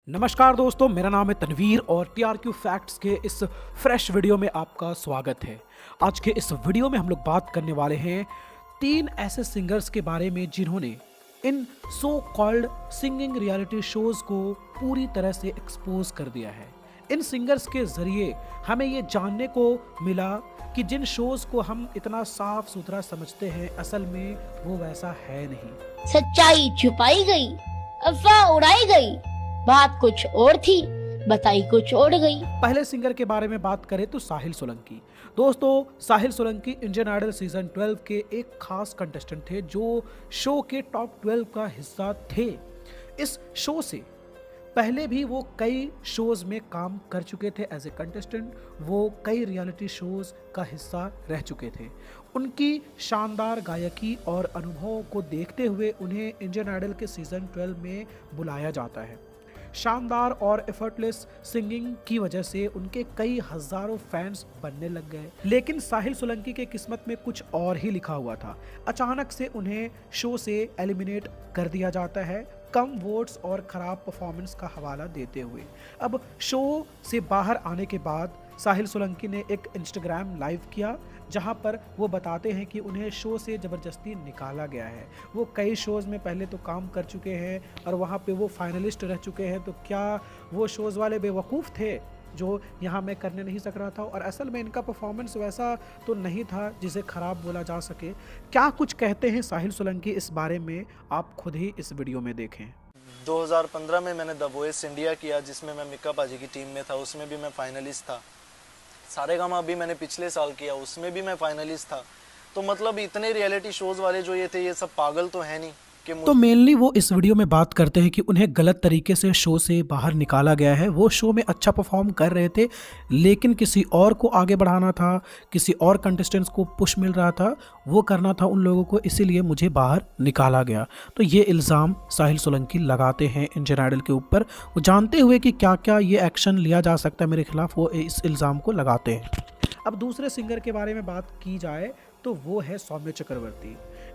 नमस्कार दोस्तों, मेरा नाम है तनवीर और टीआरक्यू फैक्ट्स के इस फ्रेश वीडियो में आपका स्वागत है। आज के इस वीडियो में हम लोग बात करने वाले हैं 3 ऐसे सिंगर्स के बारे में जिन्होंने इन so called singing reality shows को पूरी तरह से एक्सपोज कर दिया है। इन सिंगर्स के जरिए हमें ये जानने को मिला कि जिन शोज को हम इतना साफ सुथरा समझते हैं, असल में वो वैसा है नहीं। सच्चाई छुपाई गई, अफवाह उड़ाई गई, बात कुछ और थी, बताई कुछ और गई। पहले सिंगर के बारे में बात करें तो साहिल सोलंकी। दोस्तों, साहिल सोलंकी इंडियन आइडल सीजन 12 के एक खास कंटेस्टेंट थे जो शो के टॉप 12 का हिस्सा थे। इस शो से पहले भी वो कई शोज में काम कर चुके थे एज ए कंटेस्टेंट। वो कई रियलिटी शोज का हिस्सा रह चुके थे। उनकी शानदार गायकी और अनुभवों को देखते हुए उन्हें इंडियन आइडल के सीजन 12 में बुलाया जाता है। शानदार और एफर्टलेस सिंगिंग की वजह से उनके कई हजारों फैंस बनने लग गए। लेकिन साहिल सोलंकी के किस्मत में कुछ और ही लिखा हुआ था। अचानक से उन्हें शो से एलिमिनेट कर दिया जाता है, कम वोट्स और खराब परफॉर्मेंस का हवाला देते हुए। अब शो से बाहर आने के बाद साहिल सोलंकी ने एक इंस्टाग्राम लाइव किया जहां पर वो बताते हैं कि उन्हें शो से ज़बरदस्ती निकाला गया है। वो कई शोज़ में पहले तो काम कर चुके हैं और वहां पे वो फाइनलिस्ट रह चुके हैं, तो क्या वो शोज़ वाले बेवकूफ़ थे जो यहाँ मैं करने नहीं सक रहा था? और असल में इनका परफॉर्मेंस वैसा तो नहीं था जिसे ख़राब बोला जा सके। क्या कुछ कहते हैं साहिल सोलंकी इस बारे में, आप खुद ही इस वीडियो में देखें। 2015 में मैंने द वॉइस इंडिया किया, जिसमें मैं मिक्का पाजी की टीम में था। उसमें भी मैं फाइनलिस्ट था। सारेगामा भी मैंने पिछले साल किया, उसमें भी मैं फाइनलिस्ट था। तो मतलब इतने रियलिटी शोज वाले जो ये थे, ये सब पागल तो है नहीं कि तो मेनली वो इस वीडियो में बात करते हैं कि उन्हें गलत तरीके से शो से बाहर निकाला गया है। वो शो में अच्छा परफॉर्म कर रहे थे, लेकिन किसी और को आगे बढ़ाना था, किसी और कंटेस्टेंट्स को पुश मिल रहा था, वो करना था उन लोगों को, इसीलिए मुझे बाहर निकाला गया। तो ये इल्ज़ाम साहिल सोलंकी लगाते हैं इंडियन आइडल के ऊपर। वो जानते हुए कि क्या क्या ये एक्शन लिया जा सकता है मेरे खिलाफ, वो इस इल्ज़ाम को लगाते हैं। अब दूसरे सिंगर के बारे में बात की जाए तो वो है सौम्य चक्रवर्ती।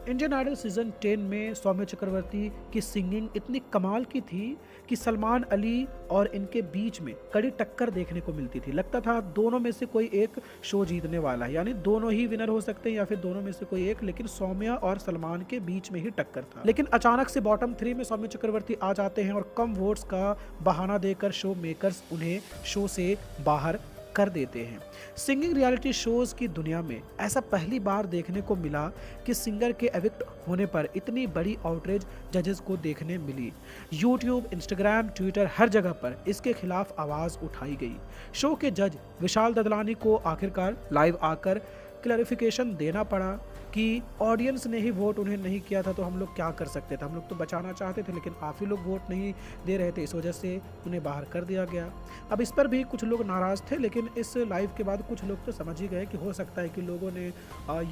इंडियन आइडल सीजन 10 में सौम्य चक्रवर्ती की सिंगिंग इतनी कमाल की थी कि सलमान अली और इनके बीच में कड़ी टक्कर देखने को मिलती थी। लगता था दोनों में से कोई एक शो जीतने वाला है, यानी दोनों ही विनर हो सकते हैं या फिर दोनों में से कोई एक, लेकिन सौम्या और सलमान के बीच में ही टक्कर था। लेकिन अचानक से बॉटम 3 में सौम्य चक्रवर्ती आ जाते हैं और कम वोट्स का बहाना देकर शो मेकर्स उन्हें शो से बाहर कर देते हैं। सिंगिंग रियलिटी शोज की दुनिया में ऐसा पहली बार देखने को मिला कि सिंगर के एविक्ट होने पर इतनी बड़ी आउटरीच जजेस को देखने मिली। यूट्यूब, इंस्टाग्राम, ट्विटर, हर जगह पर इसके खिलाफ आवाज़ उठाई गई। शो के जज विशाल ददलानी को आखिरकार लाइव आकर क्लैरिफिकेशन देना पड़ा कि ऑडियंस ने ही वोट उन्हें नहीं किया था, तो हम लोग क्या कर सकते थे। हम लोग तो बचाना चाहते थे, लेकिन काफ़ी लोग वोट नहीं दे रहे थे, इस वजह से उन्हें बाहर कर दिया गया। अब इस पर भी कुछ लोग नाराज़ थे, लेकिन इस लाइव के बाद कुछ लोग तो समझ ही गए कि हो सकता है कि लोगों ने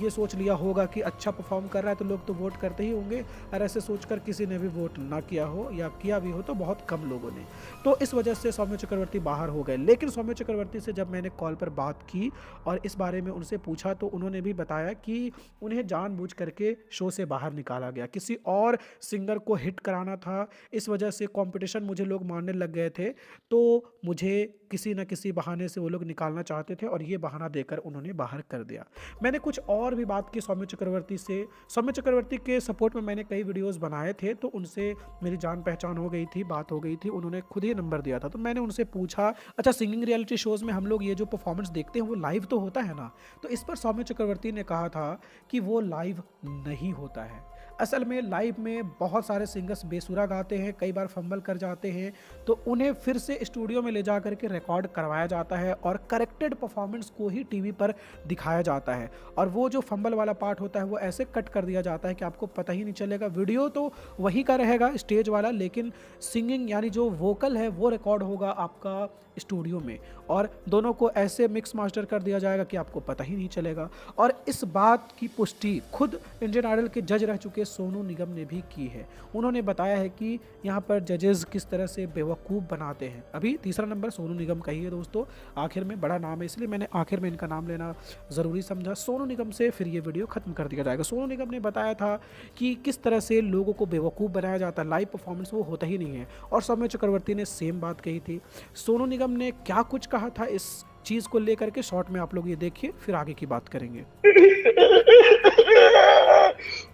ये सोच लिया होगा कि अच्छा परफॉर्म कर रहा है तो लोग तो वोट करते ही होंगे, और ऐसे सोचकर किसी ने भी वोट ना किया हो, या किया भी हो तो बहुत कम लोगों ने। तो इस वजह से सौम्य चक्रवर्ती बाहर हो गए। लेकिन सौम्य चक्रवर्ती से जब मैंने कॉल पर बात की और इस बारे में उनसे पूछा, तो उन्होंने भी बताया कि उन्हें जानबूझ करके शो से बाहर निकाला गया। किसी और सिंगर को हिट कराना था, इस वजह से कंपटीशन मुझे लोग मानने लग गए थे, तो मुझे किसी न किसी बहाने से वो लोग निकालना चाहते थे और ये बहाना देकर उन्होंने बाहर कर दिया। मैंने कुछ और भी बात की सौम्य चक्रवर्ती से। सौम्य चक्रवर्ती के सपोर्ट में मैंने कई वीडियोस बनाए थे, तो उनसे मेरी जान पहचान हो गई थी, बात हो गई थी। उन्होंने खुद ही नंबर दिया था, तो मैंने उनसे पूछा, अच्छा सिंगिंग रियलिटी शोज़ में हम लोग ये जो परफॉर्मेंस देखते हैं वो लाइव तो होता है ना? तो इस पर सौम्य चक्रवर्ती ने कहा था कि वो लाइव नहीं होता है। असल में लाइव में बहुत सारे सिंगर्स बेसुरा गाते हैं, कई बार फंबल कर जाते हैं, तो उन्हें फिर से स्टूडियो में ले जा करके रिकॉर्ड करवाया जाता है और करेक्टेड परफॉर्मेंस को ही टीवी पर दिखाया जाता है। और वो जो फंबल वाला पार्ट होता है वो ऐसे कट कर दिया जाता है कि आपको पता ही नहीं चलेगा। वीडियो तो वही का रहेगा स्टेज वाला, लेकिन सिंगिंग यानी जो वोकल है वो रिकॉर्ड होगा आपका स्टूडियो में, और दोनों को ऐसे मिक्स मास्टर कर दिया जाएगा कि आपको पता ही नहीं चलेगा। और इस बात की पुष्टि खुद इंडियन आइडल के जज रह चुके सोनू निगम ने भी की है। उन्होंने बताया है कि यहाँ पर जजेस किस तरह से बेवकूफ़ बनाते हैं। अभी तीसरा नंबर सोनू निगम का ही है दोस्तों, आखिर में बड़ा नाम है इसलिए मैंने आखिर में इनका नाम लेना ज़रूरी समझा। सोनू निगम से फिर ये वीडियो ख़त्म कर दिया जाएगा। सोनू निगम ने बताया था कि किस तरह से लोगों को बेवकूफ़ बनाया जाता है, लाइव परफॉर्मेंस वो होता ही नहीं है। और सौम्य चक्रवर्ती ने सेम बात कही थी। सोनू निगम ने क्या कुछ कहा था इस चीज़ को लेकर के, शॉर्ट में आप लोग ये देखिए, फिर आगे की बात करेंगे।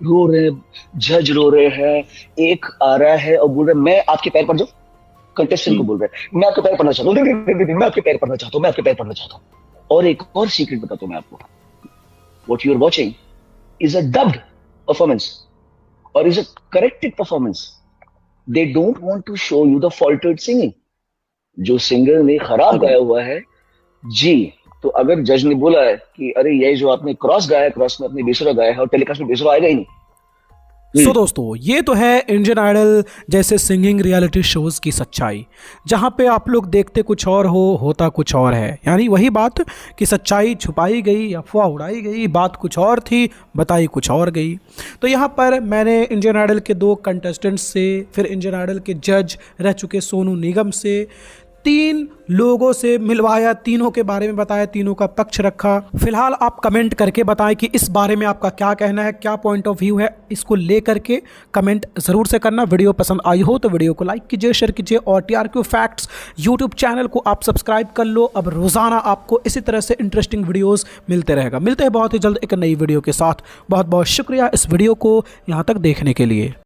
रो रहे, जज रो रहे हैं, एक आ रहा है और बोल रहा है मैं आपके पैर पड़ जाऊं, कंटेस्टेंट को बोल रहा है मैं आपके पैर पड़ना चाहता हूँ, मैं आपके पैर पड़ना चाहता हूँ, मैं आपके पैर पड़ना चाहता हूँ। और एक और सीक्रेट बताता हूँ मैं आपको, what you are watching is a dubbed performance और is a corrected performance. They don't want to show you the faulted singing. जो सिंगर ने खराब गाया हुआ है जी, तो अगर जज ने बोला है कि अरे ये जो आपने क्रॉस गाया है, क्रॉस में अपने बेसुरा गाया है और टेलीकास्ट में बेसुरा आएगा ही नहीं। सो दोस्तों, ये तो है इंडियन आइडल जैसे सिंगिंग रियलिटी शोज़ की सच्चाई, जहाँ पे आप लोग देखते कुछ और होता कुछ और है। यानी वही बात कि सच्चाई छुपाई गई, अफवाह उड़ाई गई, बात कुछ और थी, बताई कुछ और गई। तो यहाँ पर मैंने इंडियन आइडल के 2 कंटेस्टेंट्स से, फिर इंडियन आइडल के जज रह चुके सोनू निगम से, 3 लोगों से मिलवाया, तीनों के बारे में बताया, तीनों का पक्ष रखा। फिलहाल आप कमेंट करके बताएं कि इस बारे में आपका क्या कहना है, क्या पॉइंट ऑफ व्यू है, इसको लेकर के कमेंट ज़रूर से करना। वीडियो पसंद आई हो तो वीडियो को लाइक कीजिए, शेयर कीजिए और TRQ फैक्ट्स यूट्यूब चैनल को आप सब्सक्राइब कर लो। अब रोज़ाना आपको इसी तरह से इंटरेस्टिंग वीडियोज़ मिलते रहेगा। मिलते हैं बहुत ही जल्द एक नई वीडियो के साथ। बहुत बहुत शुक्रिया इस वीडियो को यहाँ तक देखने के लिए।